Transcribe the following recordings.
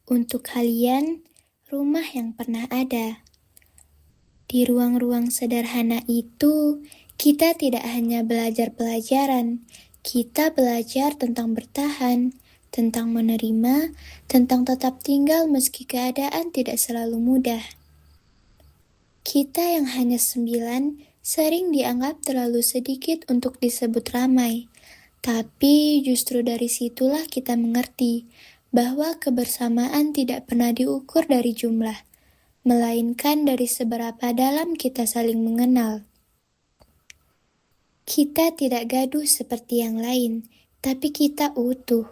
Untuk kalian, rumah yang pernah ada. Di ruang-ruang sederhana itu, kita tidak hanya belajar pelajaran, kita belajar tentang bertahan, tentang menerima, tentang tetap tinggal meski keadaan tidak selalu mudah. Kita yang hanya 9 sering dianggap terlalu sedikit untuk disebut ramai. Tapi justru dari situlah kita mengerti bahwa kebersamaan tidak pernah diukur dari jumlah, melainkan dari seberapa dalam kita saling mengenal. Kita tidak gaduh seperti yang lain, tapi kita utuh.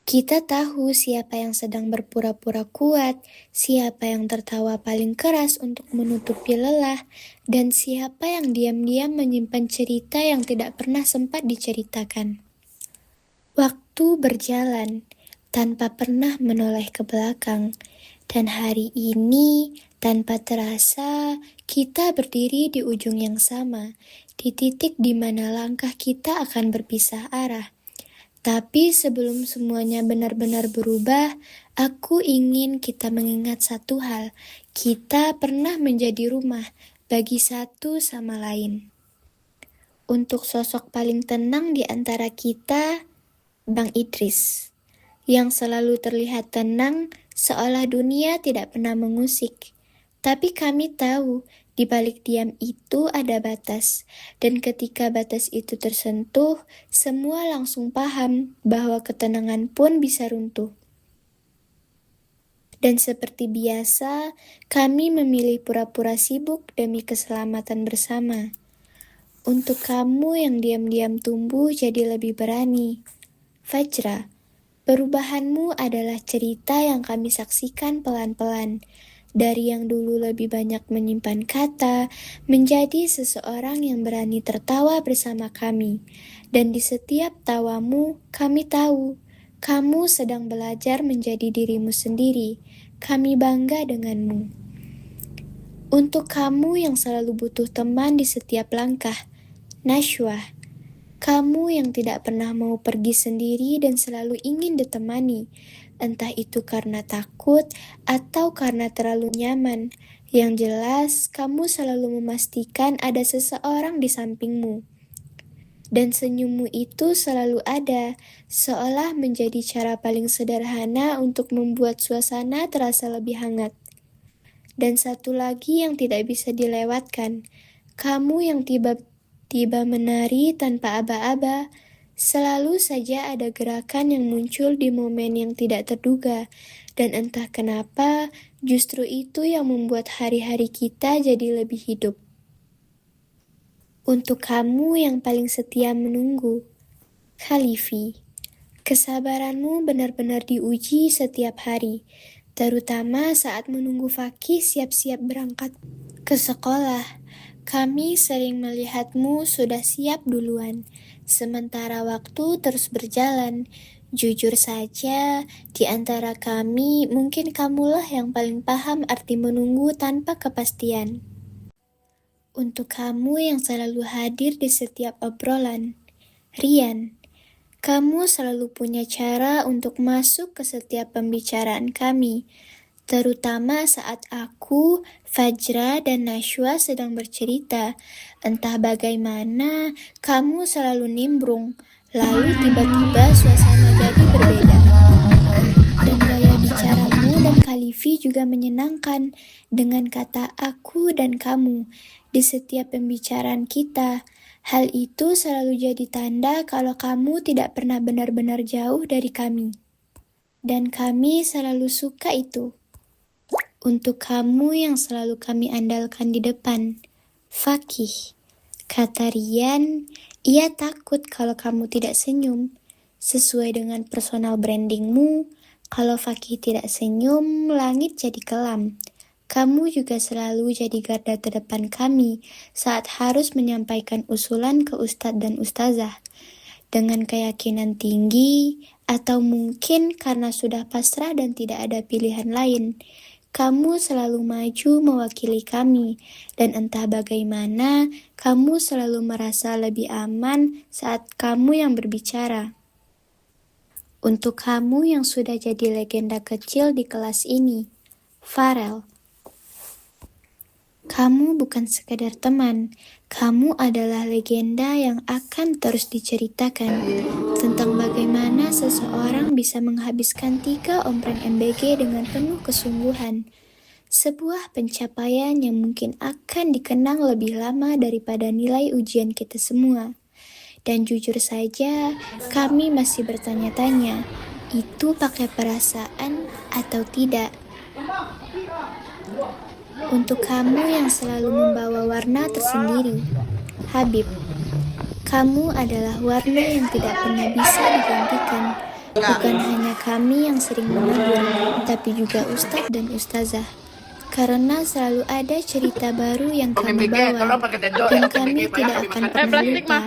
Kita tahu siapa yang sedang berpura-pura kuat, siapa yang tertawa paling keras untuk menutupi lelah, dan siapa yang diam-diam menyimpan cerita yang tidak pernah sempat diceritakan. Waktu berjalan tanpa pernah menoleh ke belakang, dan hari ini tanpa terasa kita berdiri di ujung yang sama, di titik di mana langkah kita akan berpisah arah. Tapi sebelum semuanya benar-benar berubah, aku ingin kita mengingat satu hal. Kita pernah menjadi rumah bagi satu sama lain. Untuk sosok paling tenang di antara kita, Bang Idris, yang selalu terlihat tenang seolah dunia tidak pernah mengusik. Tapi kami tahu di balik diam itu ada batas, dan ketika batas itu tersentuh, semua langsung paham bahwa ketenangan pun bisa runtuh. Dan seperti biasa, kami memilih pura-pura sibuk demi keselamatan bersama. Untuk kamu yang diam-diam tumbuh jadi lebih berani. Fajra, perubahanmu adalah cerita yang kami saksikan pelan-pelan. Dari yang dulu lebih banyak menyimpan kata, menjadi seseorang yang berani tertawa bersama kami. Dan di setiap tawamu, kami tahu, kamu sedang belajar menjadi dirimu sendiri. Kami bangga denganmu. Untuk kamu yang selalu butuh teman di setiap langkah, Nashwa, kamu yang tidak pernah mau pergi sendiri dan selalu ingin ditemani, entah itu karena takut atau karena terlalu nyaman. Yang jelas, kamu selalu memastikan ada seseorang di sampingmu. Dan senyummu itu selalu ada, seolah menjadi cara paling sederhana untuk membuat suasana terasa lebih hangat. Dan satu lagi yang tidak bisa dilewatkan, kamu yang tiba-tiba menari tanpa aba-aba. Selalu saja ada gerakan yang muncul di momen yang tidak terduga, dan entah kenapa, justru itu yang membuat hari-hari kita jadi lebih hidup. Untuk kamu yang paling setia menunggu, Khalifi, kesabaranmu benar-benar diuji setiap hari, terutama saat menunggu Fakih siap-siap berangkat ke sekolah. Kami sering melihatmu sudah siap duluan, sementara waktu terus berjalan. Jujur saja, di antara kami mungkin kamulah yang paling paham arti menunggu tanpa kepastian. Untuk kamu yang selalu hadir di setiap obrolan, Rian, kamu selalu punya cara untuk masuk ke setiap pembicaraan kami, terutama saat aku, Fajra, dan Nashwa sedang bercerita. Entah bagaimana, kamu selalu nimbrung, lalu tiba-tiba suasana jadi berbeda. Dan gaya bicaramu dan Khalifi juga menyenangkan, dengan kata aku dan kamu di setiap pembicaraan kita. Hal itu selalu jadi tanda kalau kamu tidak pernah benar-benar jauh dari kami. Dan kami selalu suka itu. Untuk kamu yang selalu kami andalkan di depan, Fakih. Kata Rian, ia takut kalau kamu tidak senyum. Sesuai dengan personal brandingmu, kalau Fakih tidak senyum, langit jadi kelam. Kamu juga selalu jadi garda terdepan kami saat harus menyampaikan usulan ke ustadz dan ustazah. Dengan keyakinan tinggi, atau mungkin karena sudah pasrah dan tidak ada pilihan lain, kamu selalu maju mewakili kami, dan entah bagaimana, kamu selalu merasa lebih aman saat kamu yang berbicara. Untuk kamu yang sudah jadi legenda kecil di kelas ini, Farel. Kamu bukan sekedar teman, kamu adalah legenda yang akan terus diceritakan tentang bagaimana seseorang bisa menghabiskan 3 ompreng MBG dengan penuh kesungguhan. Sebuah pencapaian yang mungkin akan dikenang lebih lama daripada nilai ujian kita semua. Dan jujur saja, kami masih bertanya-tanya, itu pakai perasaan atau tidak? Untuk kamu yang selalu membawa warna tersendiri, Habib, kamu adalah warna yang tidak pernah bisa digantikan. Bukan hanya kami yang sering menegur, tapi juga ustadz dan ustazah. Karena selalu ada cerita baru yang kamu bawa, dan kami tidak akan pernah lupa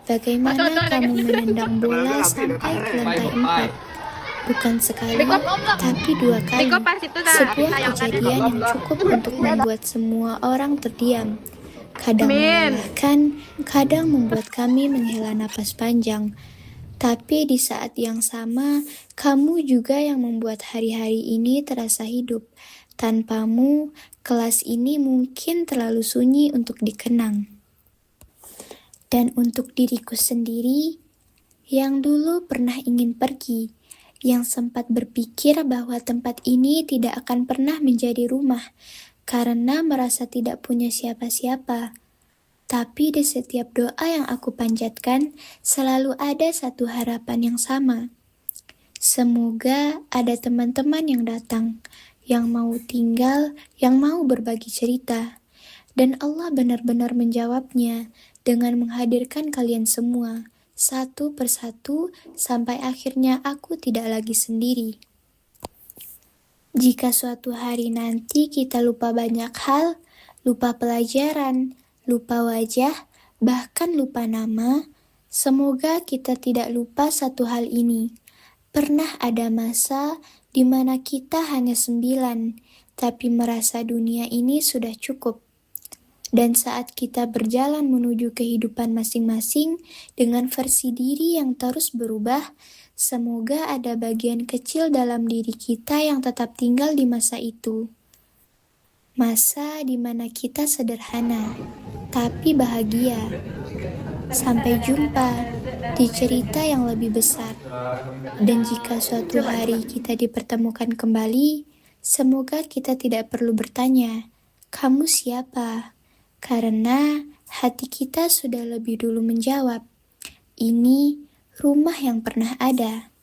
bagaimana kamu menendang bola sampai ke lantai 4. Bukan sekali, tapi 2 kali. Sebuah kejadian yang cukup untuk membuat semua orang terdiam. Kadang melelahkan, kadang membuat kami menghela napas panjang. Tapi di saat yang sama, kamu juga yang membuat hari-hari ini terasa hidup. Tanpamu, kelas ini mungkin terlalu sunyi untuk dikenang. Dan untuk diriku sendiri, yang dulu pernah ingin pergi, yang sempat berpikir bahwa tempat ini tidak akan pernah menjadi rumah, karena merasa tidak punya siapa-siapa. Tapi di setiap doa yang aku panjatkan, selalu ada satu harapan yang sama. Semoga ada teman-teman yang datang, yang mau tinggal, yang mau berbagi cerita. Dan Allah benar-benar menjawabnya dengan menghadirkan kalian semua, satu persatu, sampai akhirnya aku tidak lagi sendiri. Jika suatu hari nanti kita lupa banyak hal, lupa pelajaran, lupa wajah, bahkan lupa nama, semoga kita tidak lupa satu hal ini. Pernah ada masa di mana kita hanya 9, tapi merasa dunia ini sudah cukup. Dan saat kita berjalan menuju kehidupan masing-masing dengan versi diri yang terus berubah, semoga ada bagian kecil dalam diri kita yang tetap tinggal di masa itu. Masa di mana kita sederhana, tapi bahagia. Sampai jumpa di cerita yang lebih besar. Dan jika suatu hari kita dipertemukan kembali, semoga kita tidak perlu bertanya, "Kamu siapa?" Karena hati kita sudah lebih dulu menjawab, "Ini rumah yang pernah ada."